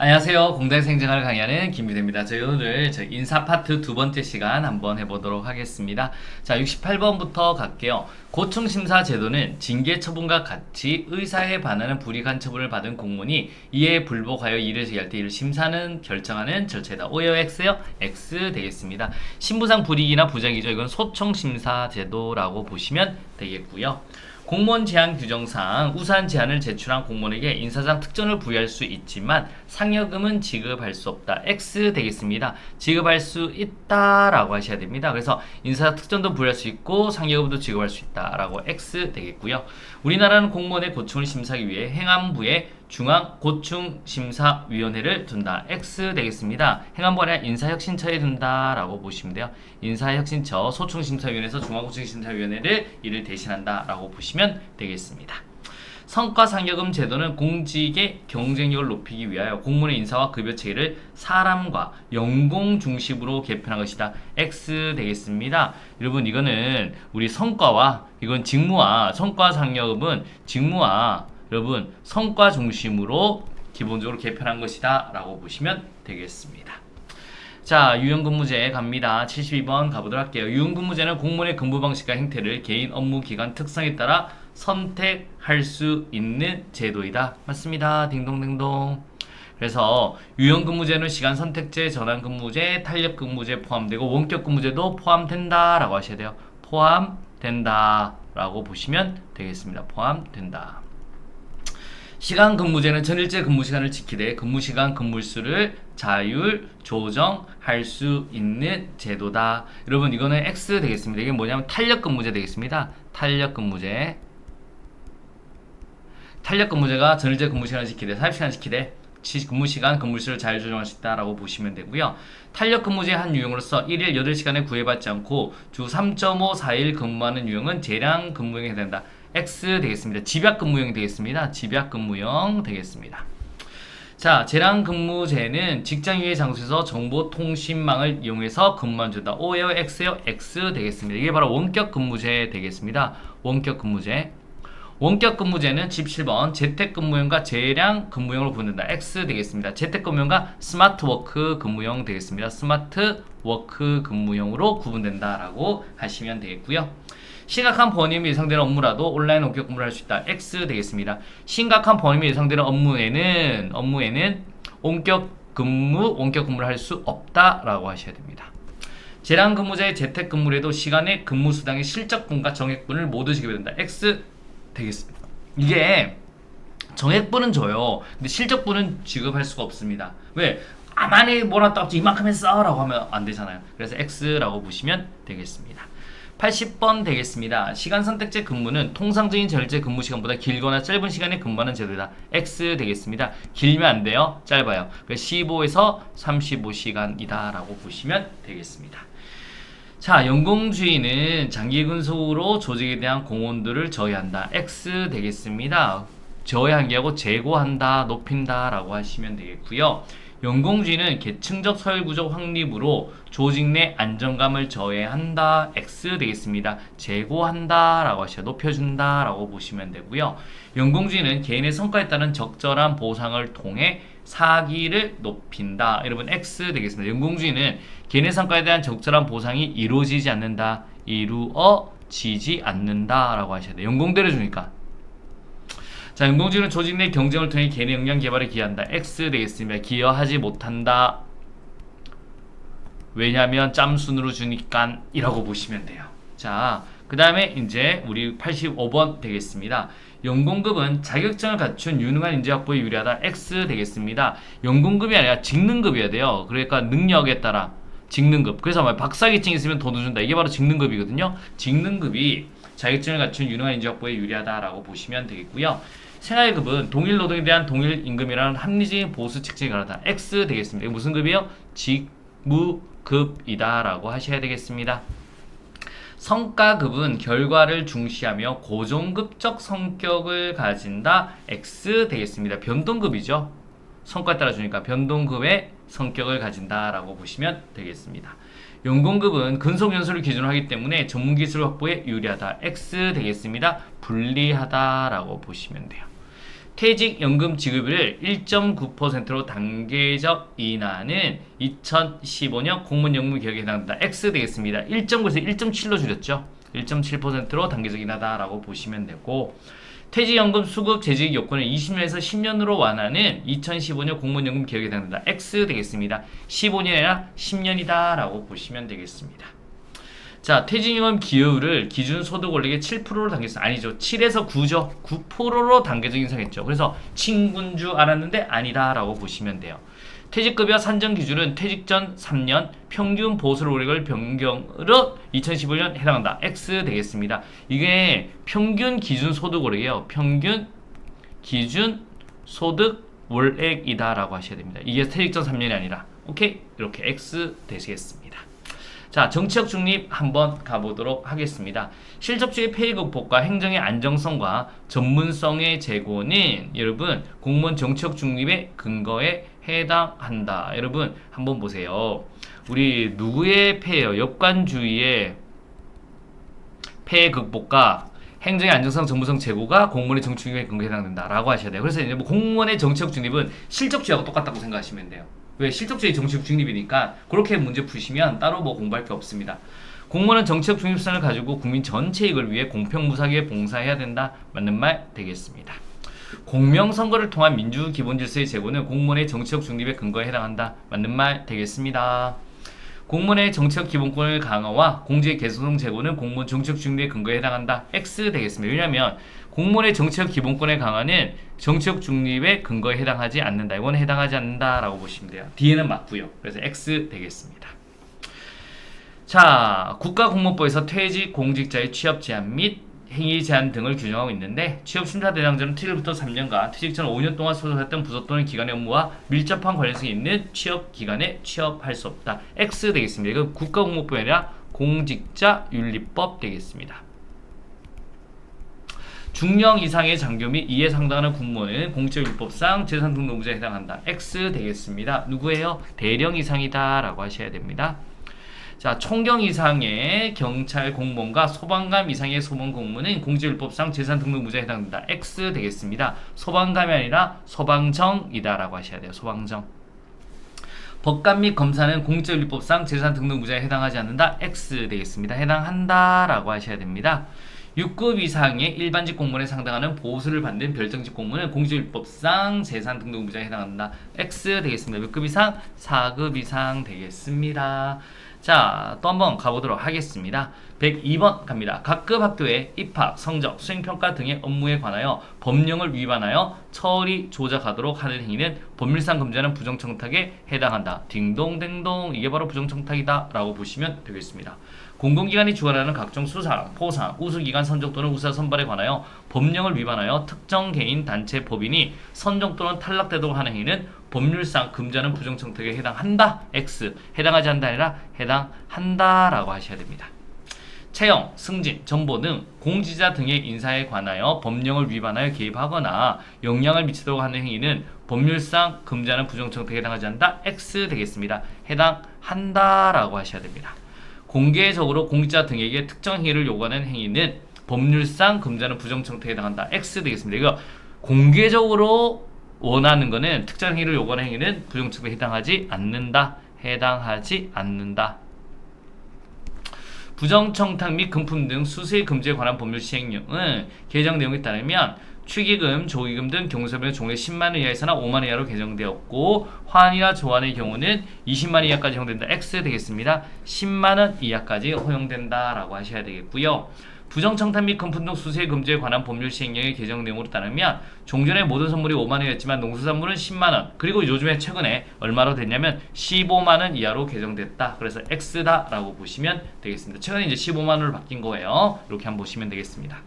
안녕하세요. 공대생생활을 강의하는 김유대입니다. 저희 오늘 인사 파트 두 번째 시간 한번 해보도록 하겠습니다. 자, 68번부터 갈게요. 고충심사 제도는 징계 처분과 같이 의사에 반하는 불이익한 처분을 받은 공무원이 이에 불복하여 이를 제기할 때 이를 심사는 결정하는 절차이다. O요, X요? X 되겠습니다. 신부상 불이익이나 부작이죠. 이건 소청심사 제도라고 보시면 되겠고요. 공무원 제한 규정상 우수한 제안을 제출한 공무원에게 인사상 특전을 부여할 수 있지만 상여금은 지급할 수 없다. X 되겠습니다. 지급할 수 있다라고 하셔야 됩니다. 그래서 인사상 특전도 부여할 수 있고 상여금도 지급할 수 있다라고 X 되겠고요. 우리나라는 공무원의 고충을 심사하기 위해 행안부에 중앙고충심사위원회를 둔다. X 되겠습니다. 행안부가 아니라 인사혁신처에 둔다라고 보시면 돼요. 인사혁신처 소충심사위원회에서 중앙고충심사위원회를 이를 대신한다라고 보시면 되겠습니다. 성과상여금 제도는 공직의 경쟁력을 높이기 위하여 공무원의 인사와 급여 체계를 사람과 연공 중심으로 개편한 것이다. X 되겠습니다. 여러분 이거는 우리 성과와 이건 직무와 성과상여금은 직무와 여러분 성과 중심으로 기본적으로 개편한 것이다 라고 보시면 되겠습니다. 자, 유형근무제 갑니다. 72번 가보도록 할게요. 유형근무제는 공무원의 근무 방식과 형태를 개인 업무 기간 특성에 따라 선택할 수 있는 제도이다. 맞습니다. 딩동댕동. 그래서 유형근무제는 시간 선택제, 전환근무제, 탄력근무제 포함되고 원격근무제도 포함된다 라고 하셔야 돼요. 포함된다 라고 보시면 되겠습니다. 포함된다. 시간 근무제는 전일제 근무 시간을 지키되 근무 시간 근무일수를 자율 조정할 수 있는 제도다. 여러분 이거는 X 되겠습니다. 이게 뭐냐면 탄력 근무제 되겠습니다. 탄력 근무제. 탄력 근무제가 전일제 근무 시간을 지키되 40시간 지키되 근무 시간 근무일수를 자율 조정할 수 있다라고 보시면 되고요. 탄력 근무제의 한 유형으로서 1일 8시간에 구애받지 않고 주 3.5, 4일 근무하는 유형은 재량 근무형에 해당된다. X 되겠습니다. 집약근무형 되겠습니다. 집약근무형 되겠습니다. 자, 재량근무제는 직장 이외 장소에서 정보통신망을 이용해서 근무한 제도다. O요, X요? X 되겠습니다. 이게 바로 원격근무제 되겠습니다. 원격근무제. 원격근무제는 17번 재택근무형과 재량근무형으로 분류된다. X 되겠습니다. 재택근무형과 스마트워크 근무형 되겠습니다. 스마트워크 근무형으로 구분된다라고 하시면 되겠고요. 심각한 번임이 예상되는 업무라도 온라인 원격 근무를 할 수 있다. X 되겠습니다. 심각한 번임이 예상되는 업무에는 원격 근무를 할 수 없다라고 하셔야 됩니다. 재량근무자의 재택근무에도 시간의 근무수당의 실적분과 정액분을 모두 지급해야 된다. X 되겠습니다. 이게 정액분은 줘요. 근데 실적분은 지급할 수가 없습니다. 왜? 아만이 뭐라 딱 이만큼 했어 라고 하면 안 되잖아요. 그래서 X라고 보시면 되겠습니다. 80번 되겠습니다. 시간 선택제 근무는 통상적인 전일제 근무 시간보다 길거나 짧은 시간에 근무하는 제도이다. X 되겠습니다. 길면 안 돼요. 짧아요. 15에서 35시간이다 라고 보시면 되겠습니다. 자, 연공주의는 장기 근속으로 조직에 대한 공헌들을 저해한다. X 되겠습니다. 저해하기하고 제고한다, 높인다 라고 하시면 되겠고요. 연공주의는 계층적 서열구조 확립으로 조직 내 안정감을 저해한다. X 되겠습니다. 제고한다 라고 하셔 높여준다 라고 보시면 되고요. 연공주의는 개인의 성과에 따른 적절한 보상을 통해 사기를 높인다. 여러분 X 되겠습니다. 연공주의는 개인의 성과에 대한 적절한 보상이 이루어지지 않는다. 이루어지지 않는다 라고 하셔야 돼요. 연공대로 주니까. 자, 연공주의는 조직 내 경쟁을 통해 개인의 역량 개발에 기여한다. X 되겠습니다. 기여하지 못한다. 왜냐면 짬순으로 주니까 이라고 보시면 돼요. 자, 그 다음에 이제 우리 85번 되겠습니다. 연공급은 자격증을 갖춘 유능한 인재 확보에 유리하다. X 되겠습니다. 연공급이 아니라 직능급이어야 돼요. 그러니까 능력에 따라 직능급. 그래서 박사기증 있으면 더 준다. 이게 바로 직능급이거든요. 직능급이 자격증을 갖춘 유능한 인재 확보에 유리하다라고 보시면 되겠고요. 생활급은 동일 노동에 대한 동일 임금이라는 합리적인 보수 측정에 관하다. X 되겠습니다. 이거 무슨 급이요? 직무급이다라고 하셔야 되겠습니다. 성과급은 결과를 중시하며 고정급적 성격을 가진다. X 되겠습니다. 변동급이죠. 성과에 따라 주니까 변동급의 성격을 가진다라고 보시면 되겠습니다. 연공급은 근속연수를 기준으로 하기 때문에 전문기술 확보에 유리하다. X 되겠습니다. 불리하다라고 보시면 돼요. 퇴직연금 지급을 1.9%로 단계적 인하는 2015년 공무원연금 개혁에 해당된다. X 되겠습니다. 1.9에서 1.7로 줄였죠. 1.7%로 단계적 인하다라고 보시면 되고, 퇴직연금 수급 재직 요건을 20년에서 10년으로 완화는 2015년 공무원연금 개혁에 해당된다. X 되겠습니다. 15년이 아니라 10년이다 라고 보시면 되겠습니다. 자, 퇴직연금 기여율을 기준소득 원칙의 7%로 단계했어요. 아니죠. 7에서 9죠. 9%로 단계적 인상했죠. 그래서 친구인 줄 알았는데 아니다 라고 보시면 돼요. 퇴직급여 산정 기준은 퇴직 전 3년 평균 보수 노력을 변경으로 2015년 해당한다. X 되겠습니다. 이게 평균 기준 소득 월액이에요. 평균 기준 소득 월액이다 라고 하셔야 됩니다. 이게 퇴직 전 3년이 아니라. 오케이? 이렇게 X 되시겠습니다. 자, 정치적 중립 한번 가보도록 하겠습니다. 실적주의 폐해 극복과 행정의 안정성과 전문성의 제고는 여러분 공무원 정치적 중립의 근거에 해당한다. 여러분 한번 보세요. 우리 누구의 폐해요? 역관주의의 폐해 극복과 행정의 안정성, 전문성 제고가 공무원의 정치적 중립의 근거에 해당된다 라고 하셔야 돼요. 그래서 이제 뭐 공무원의 정치적 중립은 실적주의하고 똑같다고 생각하시면 돼요. 왜? 실적주의 정치적 중립이니까 그렇게 문제 푸시면 따로 뭐 공부할 게 없습니다. 공무원은 정치적 중립성을 가지고 국민 전체 이익을 위해 공평무사하게 봉사해야 된다. 맞는 말 되겠습니다. 공명선거를 통한 민주기본질서의 제고는 공무원의 정치적 중립의 근거에 해당한다. 맞는 말 되겠습니다. 공무원의 정치적 기본권을 강화와 공직의 개성성 제고는 공무원 정치적 중립의 근거에 해당한다. X 되겠습니다. 왜냐하면 공무원의 정치적 기본권의 강화는 정치적 중립의 근거에 해당하지 않는다. 이건 해당하지 않는다라고 보시면 돼요. D는 맞고요. 그래서 X 되겠습니다. 자, 국가공무원법에서 퇴직 공직자의 취업 제한 및 행위 제한 등을 규정하고 있는데, 취업 심사 대상자는 퇴직부터 3년간 퇴직 전 5년 동안 소속했던 부서 또는 기관의 업무와 밀접한 관련성이 있는 취업 기간에 취업할 수 없다. X 되겠습니다. 이건 국가공무원법이 아니라 공직자윤리법 되겠습니다. 중령 이상의 장교 및 이에 상당하는 공무원은 공직자율법상 재산등록무자에 해당한다. X 되겠습니다. 누구예요? 대령 이상이다 라고 하셔야 됩니다. 자, 총경 이상의 경찰 공무원과 소방관 이상의 소방 공무원은 공직자율법상 재산등록무자에 해당된다. X 되겠습니다. 소방관이 아니라 소방정이다 라고 하셔야 돼요. 소방정. 법관 및 검사는 공직자윤리법상 재산등록무자에 해당하지 않는다. X 되겠습니다. 해당한다 라고 하셔야 됩니다. 6급 이상의 일반직 공무원에 상당하는 보수를 받는 별정직 공무원은 공직자율법상 재산등록무자에 해당한다. X 되겠습니다. 몇 급 이상? 4급 이상 되겠습니다. 자, 또 한번 가보도록 하겠습니다. 102번 갑니다. 각급 학교의 입학, 성적, 수행평가 등의 업무에 관하여 법령을 위반하여 처리 조작하도록 하는 행위는 법률상 금지하는 부정청탁에 해당한다. 딩동댕동, 이게 바로 부정청탁이다 라고 보시면 되겠습니다. 공공기관이 주관하는 각종 수상, 포상, 우수기관 선정 또는 우수자 선발에 관하여 법령을 위반하여 특정 개인, 단체, 법인이 선정 또는 탈락되도록 하는 행위는 법률상 금지하는 부정청탁에 해당한다. X. 해당하지 않다 아니라 해당한다 라고 하셔야 됩니다. 채용, 승진, 전보 등 공직자 등의 인사에 관하여 법령을 위반하여 개입하거나 영향을 미치도록 하는 행위는 법률상 금지하는 부정청탁에 해당하지 않는다. X 되겠습니다. 해당한다 라고 하셔야 됩니다. 공개적으로 공직자 등에게 특정 행위를 요구하는 행위는 법률상 금지하는 부정청탁에 해당한다. X 되겠습니다. 이거 공개적으로 원하는 거는 특정 행위를 요구하는 행위는 부정청탁에 해당하지 않는다. 해당하지 않는다. 부정청탁 및 금품 등 수수의 금지에 관한 법률 시행령은 개정 내용에 따르면 축의금, 조의금 등 경우서면 종액 10만원 이하에서나 5만원 이하로 개정되었고, 환의와 조환의 경우는 20만원 이하까지 허용된다. X 되겠습니다. 10만원 이하까지 허용된다 라고 하셔야 되겠고요. 부정청탁 및 금품 등 수수의 금지에 관한 법률 시행령의 개정 내용으로 따르면 종전에 모든 선물이 5만원이었지만 농수산물은 10만원, 그리고 요즘에 최근에 얼마로 됐냐면 15만원 이하로 개정됐다. 그래서 X다 라고 보시면 되겠습니다. 최근에 이제 15만원으로 바뀐 거예요. 이렇게 한번 보시면 되겠습니다.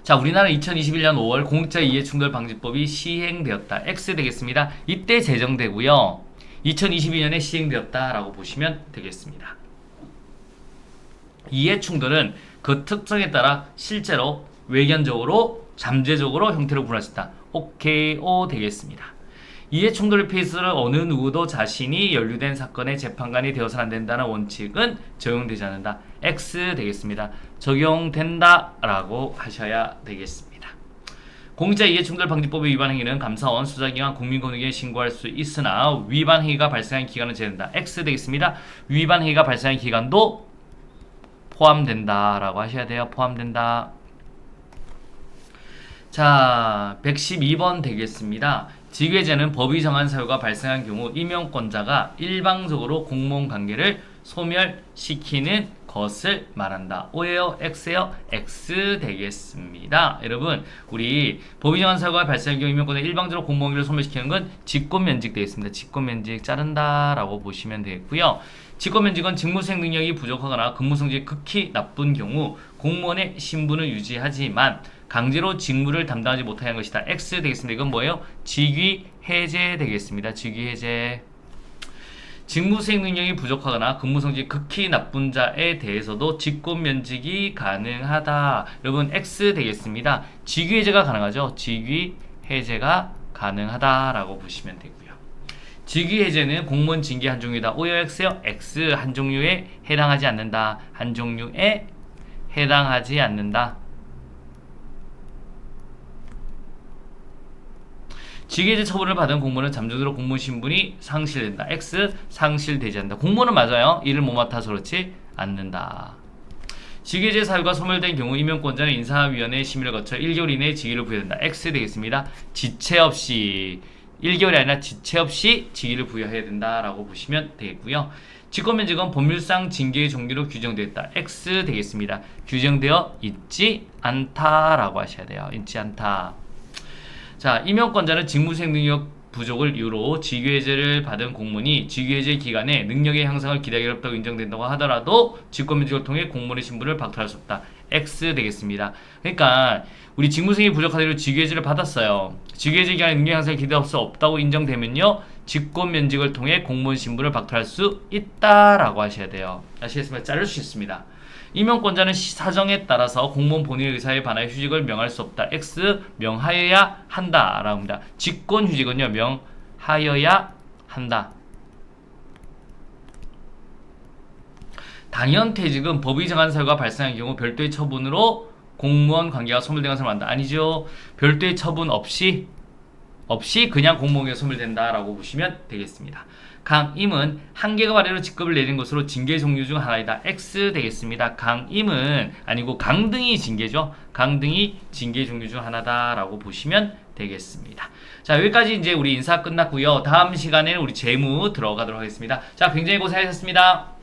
자, 우리나라 2021년 5월 공직자 이해충돌 방지법이 시행되었다. X 되겠습니다. 이때 제정되고요. 2022년에 시행되었다라고 보시면 되겠습니다. 이해충돌은 그 특성에 따라 실제로 외견적으로 잠재적으로 형태로 구분할 수 있다. 오케이, O 되겠습니다. 이해충돌의 피해자를 어느 누구도 자신이 연루된 사건의 재판관이 되어서는 안 된다는 원칙은 적용되지 않는다. X 되겠습니다. 적용된다 라고 하셔야 되겠습니다. 공직자 이해충돌 방지법의 위반 행위는 감사원, 수사기관, 국민권익위에 신고할 수 있으나 위반 행위가 발생한 기간은 제한된다. X 되겠습니다. 위반 행위가 발생한 기간도 포함된다라고 하셔야 돼요. 포함된다. 자, 112번 되겠습니다. 직위해제는 법이 정한 사유가 발생한 경우 임용권자가 일방적으로 공무원 관계를 소멸시키는 것을 말한다. O예요? X예요? X 되겠습니다. 여러분, 우리 법이 정한 사유가 발생한 경우 임용권자가 일방적으로 공무원 관계를 소멸시키는 건 직권면직 되겠습니다. 직권면직 자른다라고 보시면 되겠고요. 직권면직은 직무수행 능력이 부족하거나 근무성질이 극히 나쁜 경우 공무원의 신분을 유지하지만 강제로 직무를 담당하지 못하게 하는 것이다. X 되겠습니다. 이건 뭐예요? 직위 해제 되겠습니다. 직위 해제. 직무수행 능력이 부족하거나 근무성질이 극히 나쁜 자에 대해서도 직권면직이 가능하다. 여러분 X 되겠습니다. 직위 해제가 가능하죠. 직위 해제가 가능하다라고 보시면 되고요. 직위 해제는 공무원 징계 한 종류이다. O요 X요? X 한 종류에 해당하지 않는다. 한 종류에 해당하지 않는다. 직위해제 처분을 받은 공무원은 잠정적으로 공무원 신분이 상실된다. X 상실되지 않는다. 공무원은 맞아요. 일을 못 맡아서 그렇지 않는다. 직위해제 사유가 소멸된 경우 임용권자는 인사위원회 심의를 거쳐 1개월 이내에 직위를 부여된다. X 되겠습니다. 지체 없이 1개월이 아니라 지체 없이 직위를 부여해야 된다라고 보시면 되겠고요. 직권면직은 법률상 징계의 종류로 규정되어 있다. X 되겠습니다. 규정되어 있지 않다라고 하셔야 돼요. 있지 않다. 자, 임용권자는 직무수행 능력 부족을 이유로 직위해제를 받은 공무원이 직위해제 기간에 능력의 향상을 기대하기 어렵다고 인정된다고 하더라도 직권면직을 통해 공무원의 신분을 박탈할 수 없다. X 되겠습니다. 그러니까 우리 직무수행이 부족하다고 직위해제를 받았어요. 직위해제 기간에 능력 향상을 기대할 수 없다고 인정되면요, 직권면직을 통해 공무원 신분을 박탈할 수 있다라고 하셔야 돼요. 아시겠습니까? 자를 수 있습니다. 임용권자는 사정에 따라서 공무원 본인의 의사에 반하여 휴직을 명할 수 없다. X 명하여야 한다 라고 합니다. 직권휴직은요, 명하여야 한다. 당연퇴직은 법이 정한 사유가 발생한 경우 별도의 처분으로 공무원 관계가 소멸된 것을 말한다. 아니죠. 별도의 처분 없이 그냥 공무원에게 소멸된다라고 보시면 되겠습니다. 강임은 한계가 아래로 직급을 내린 것으로 징계 종류 중 하나이다. X 되겠습니다. 강임은 아니고 강등이 징계죠. 강등이 징계 종류 중 하나다라고 보시면 되겠습니다. 자, 여기까지 이제 우리 인사 끝났고요. 다음 시간에는 우리 재무 들어가도록 하겠습니다. 자, 굉장히 고생하셨습니다.